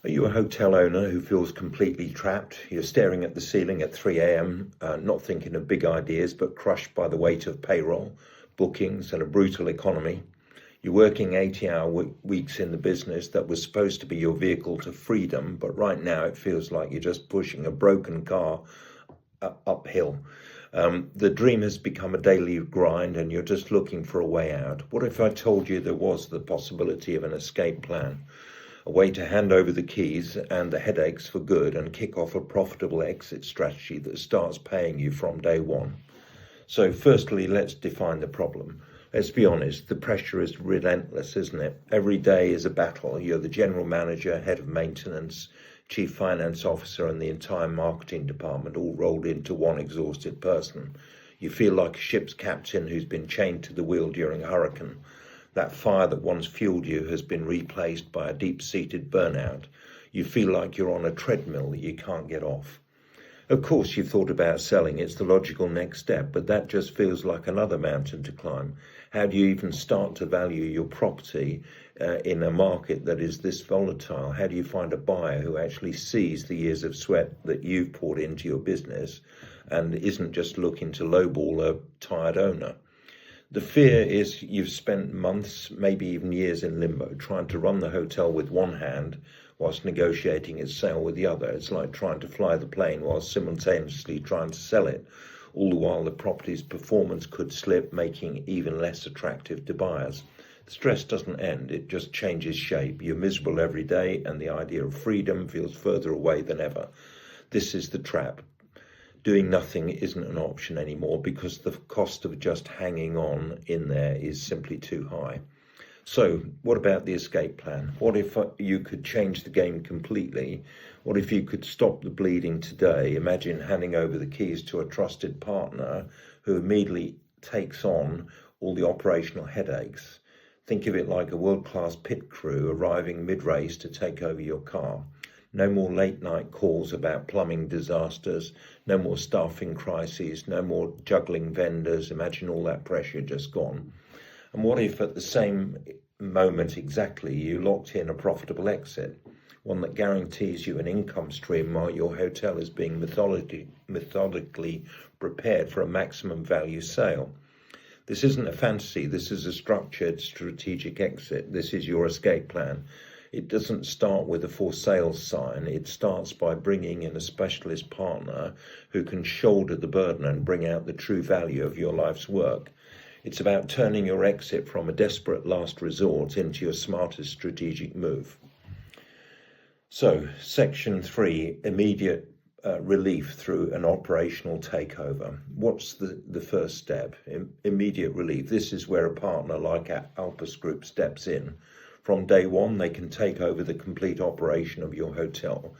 Are you a hotel owner who feels completely trapped? You're staring at the ceiling at 3 a.m., not thinking of big ideas, but crushed by the weight of payroll, bookings, and a brutal economy. You're working 80-hour weeks in the business that was supposed to be your vehicle to freedom, but right now it feels like you're just pushing a broken car uphill. The dream has become a daily grind and you're just looking for a way out. What if I told you there was the possibility of an escape plan? A way to hand over the keys and the headaches for good and kick off a profitable exit strategy that starts paying you from day one. So firstly, let's define the problem. Let's be honest, the pressure is relentless, isn't it? Every day is a battle. You're the general manager, head of maintenance, chief finance officer, and the entire marketing department all rolled into one exhausted person. You feel like a ship's captain who's been chained to the wheel during a hurricane. That fire that once fueled you has been replaced by a deep-seated burnout. You feel like you're on a treadmill that you can't get off. Of course, you've thought about selling. It's the logical next step, but that just feels like another mountain to climb. How do you even start to value your property in a market that is this volatile? How do you find a buyer who actually sees the years of sweat that you've poured into your business and isn't just looking to lowball a tired owner? The fear is you've spent months, maybe even years in limbo, trying to run the hotel with one hand whilst negotiating its sale with the other. It's like trying to fly the plane while simultaneously trying to sell it. All the while the property's performance could slip, making it even less attractive to buyers. The stress doesn't end, it just changes shape. You're miserable every day and the idea of freedom feels further away than ever. This is the trap. Doing nothing isn't an option anymore because the cost of just hanging on in there is simply too high. So what about the escape plan? What if you could change the game completely? What if you could stop the bleeding today? Imagine handing over the keys to a trusted partner who immediately takes on all the operational headaches. Think of it like a world-class pit crew arriving mid-race to take over your car. No more late night calls about plumbing disasters, no more staffing crises, no more juggling vendors. Imagine all that pressure just gone. And what if at the same moment exactly you locked in a profitable exit, one that guarantees you an income stream while your hotel is being methodically prepared for a maximum value sale? This isn't a fantasy, this is a structured strategic exit. This is your escape plan. It doesn't start with a for sale sign. It starts by bringing in a specialist partner who can shoulder the burden and bring out the true value of your life's work. It's about turning your exit from a desperate last resort into your smartest strategic move. So, section 3, immediate relief through an operational takeover. What's the first step? Immediate relief. This is where a partner like Alpus Group steps in. From day one, they can take over the complete operation of your hotel.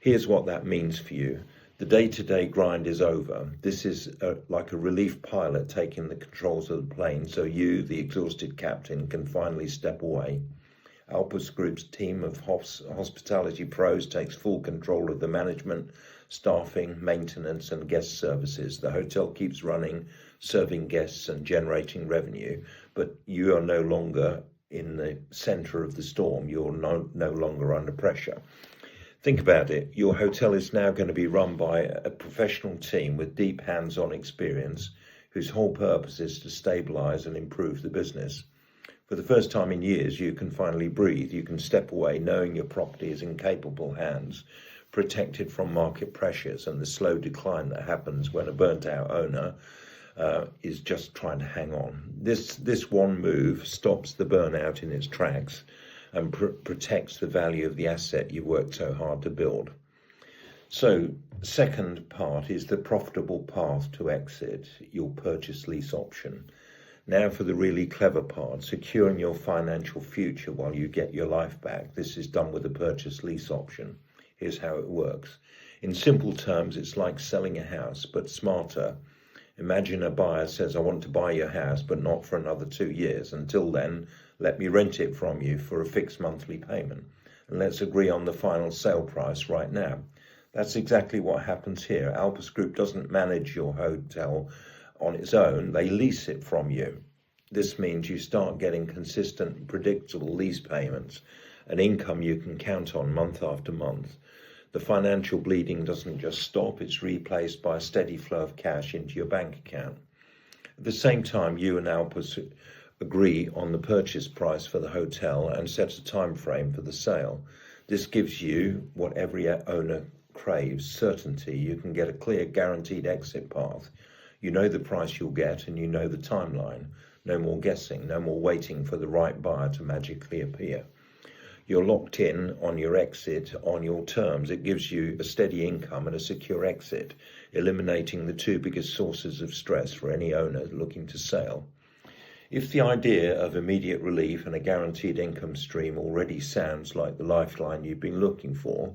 Here's what that means for you. The day-to-day grind is over. This is like a relief pilot taking the controls of the plane so you, the exhausted captain, can finally step away. Alpus Group's team of hospitality pros takes full control of the management, staffing, maintenance and guest services. The hotel keeps running, serving guests and generating revenue, but you are no longer in the center of the storm. You're no longer under pressure. Think about it. Your hotel is now going to be run by a professional team with deep hands-on experience whose whole purpose is to stabilize and improve the business. For the first time in years, you can finally breathe. You can step away knowing your property is in capable hands, protected from market pressures and the slow decline that happens when a burnt-out owner is just trying to hang on. This one move stops the burnout in its tracks and protects the value of the asset you worked so hard to build. So, second part is the profitable path to exit, your purchase lease option. Now for the really clever part, securing your financial future while you get your life back. This is done with a purchase lease option. Here's how it works. In simple terms, it's like selling a house, but smarter. Imagine a buyer says, I want to buy your house, but not for another 2 years. Until then, let me rent it from you for a fixed monthly payment. And let's agree on the final sale price right now. That's exactly what happens here. Alpus Group doesn't manage your hotel on its own. They lease it from you. This means you start getting consistent, predictable lease payments. an income you can count on month after month. The financial bleeding doesn't just stop, it's replaced by a steady flow of cash into your bank account. At the same time, you and Alpus agree on the purchase price for the hotel and set a time frame for the sale. This gives you what every owner craves, certainty. You can get a clear guaranteed exit path. You know the price you'll get and you know the timeline. No more guessing, no more waiting for the right buyer to magically appear. You're locked in on your exit on your terms. It gives you a steady income and a secure exit, eliminating the two biggest sources of stress for any owner looking to sell. If the idea of immediate relief and a guaranteed income stream already sounds like the lifeline you've been looking for,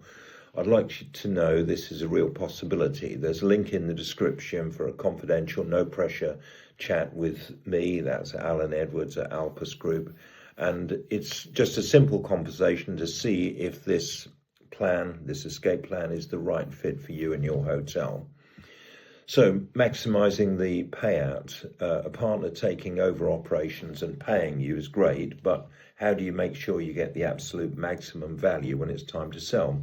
I'd like you to know this is a real possibility. There's a link in the description for a confidential, no pressure chat with me. That's Alan Edwards at Alpus Group. And it's just a simple conversation to see if this plan, this escape plan, is the right fit for you and your hotel. So maximizing the payout, a partner taking over operations and paying you is great, but how do you make sure you get the absolute maximum value when it's time to sell?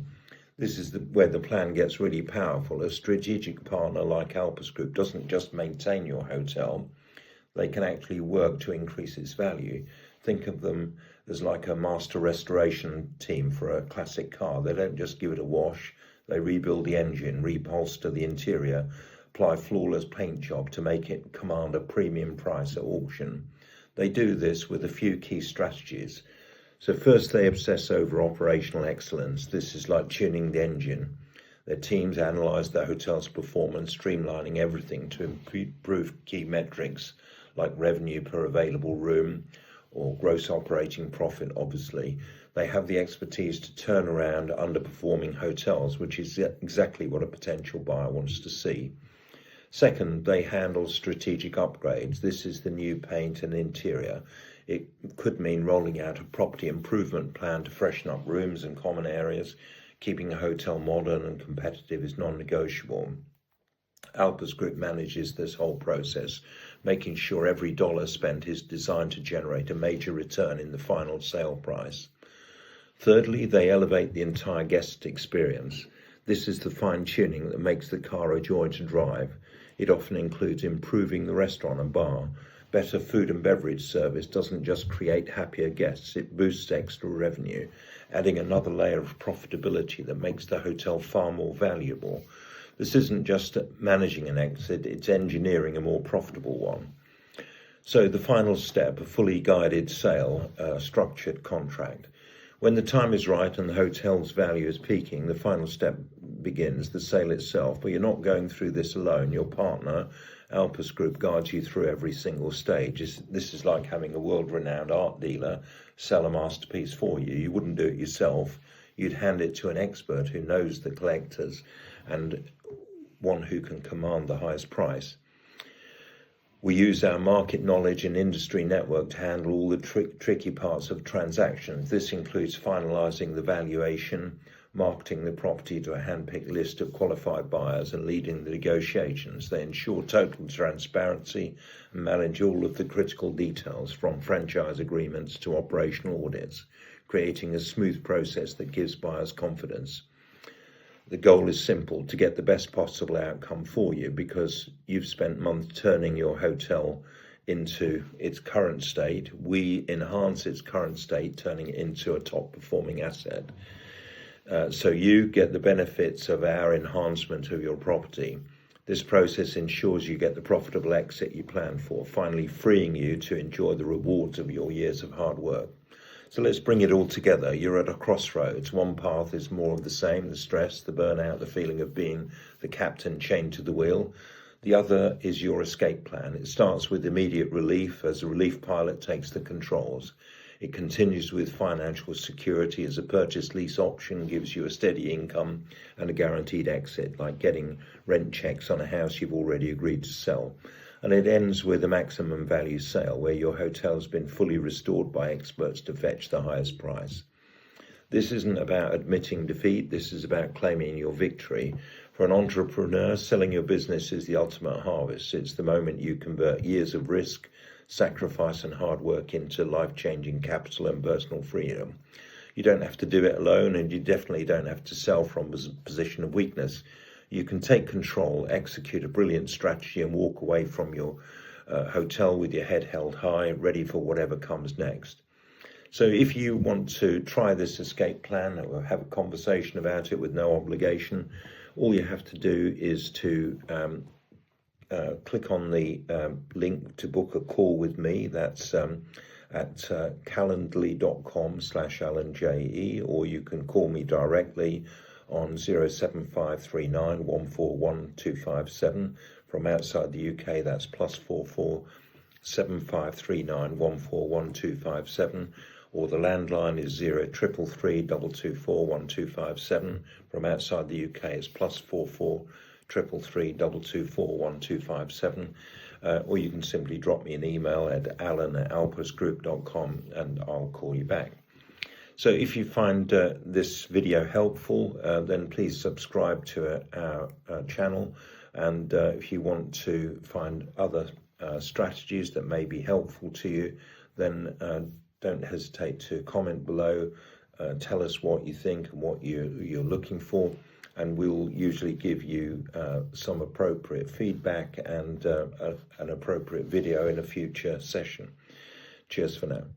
This is where the plan gets really powerful. A strategic partner like Alpus Group doesn't just maintain your hotel, they can actually work to increase its value. Think of them as like a master restoration team for a classic car. They don't just give it a wash, they rebuild the engine, reupholster the interior, apply flawless paint job to make it command a premium price at auction. They do this with a few key strategies. So first, they obsess over operational excellence. This is like tuning the engine. Their teams analyze the hotel's performance, streamlining everything to improve key metrics like revenue per available room or gross operating profit, obviously. They have the expertise to turn around underperforming hotels, which is exactly what a potential buyer wants to see. Second, they handle strategic upgrades. This is the new paint and interior. It could mean rolling out a property improvement plan to freshen up rooms and common areas. Keeping a hotel modern and competitive is non-negotiable. Alpus Group manages this whole process, making sure every dollar spent is designed to generate a major return in the final sale price. Thirdly, they elevate the entire guest experience. This is the fine-tuning that makes the car a joy to drive. It often includes improving the restaurant and bar. Better food and beverage service doesn't just create happier guests, it boosts extra revenue, adding another layer of profitability that makes the hotel far more valuable. This isn't just managing an exit, it's engineering a more profitable one. So the final step, a fully guided sale, structured contract. When the time is right and the hotel's value is peaking, the final step begins, the sale itself. But you're not going through this alone. Your partner, Alpus Group, guides you through every single stage. This is like having a world-renowned art dealer sell a masterpiece for you. You wouldn't do it yourself. You'd hand it to an expert who knows the collectors and one who can command the highest price. We use our market knowledge and industry network to handle all the tricky parts of transactions. This includes finalising the valuation, marketing the property to a hand-picked list of qualified buyers and leading the negotiations. They ensure total transparency and manage all of the critical details from franchise agreements to operational audits, creating a smooth process that gives buyers confidence. The goal is simple, to get the best possible outcome for you because you've spent months turning your hotel into its current state. We enhance its current state, turning it into a top performing asset. So you get the benefits of our enhancement of your property. This process ensures you get the profitable exit you plan for, finally freeing you to enjoy the rewards of your years of hard work. So let's bring it all together. You're at a crossroads. One path is more of the same, the stress, the burnout, the feeling of being the captain chained to the wheel. The other is your escape plan. It starts with immediate relief as a relief pilot takes the controls. It continues with financial security as a purchase lease option gives you a steady income and a guaranteed exit, like getting rent checks on a house you've already agreed to sell. And it ends with a maximum value sale where your hotel's been fully restored by experts to fetch the highest price. This isn't about admitting defeat, this is about claiming your victory. For an entrepreneur, selling your business is the ultimate harvest. It's the moment you convert years of risk, sacrifice and hard work into life-changing capital and personal freedom. You don't have to do it alone, and you definitely don't have to sell from a position of weakness. You can take control, execute a brilliant strategy, and walk away from your hotel with your head held high, ready for whatever comes next. So if you want to try this escape plan or have a conversation about it with no obligation, all you have to do is to click on the link to book a call with me. That's at calendly.com/AlanJE, or you can call me directly on 07539 141 257. From outside the UK, that's +44 7539 141 257, or the landline is 0333 224 1257. From outside the UK, it's +44 333 224 1257. Or you can simply drop me an email at alan@alpusgroup.com and I'll call you back. So if you find this video helpful, then please subscribe to our channel. And if you want to find other strategies that may be helpful to you, then don't hesitate to comment below. Tell us what you think and what you're looking for, and we'll usually give you some appropriate feedback and an appropriate video in a future session. Cheers for now.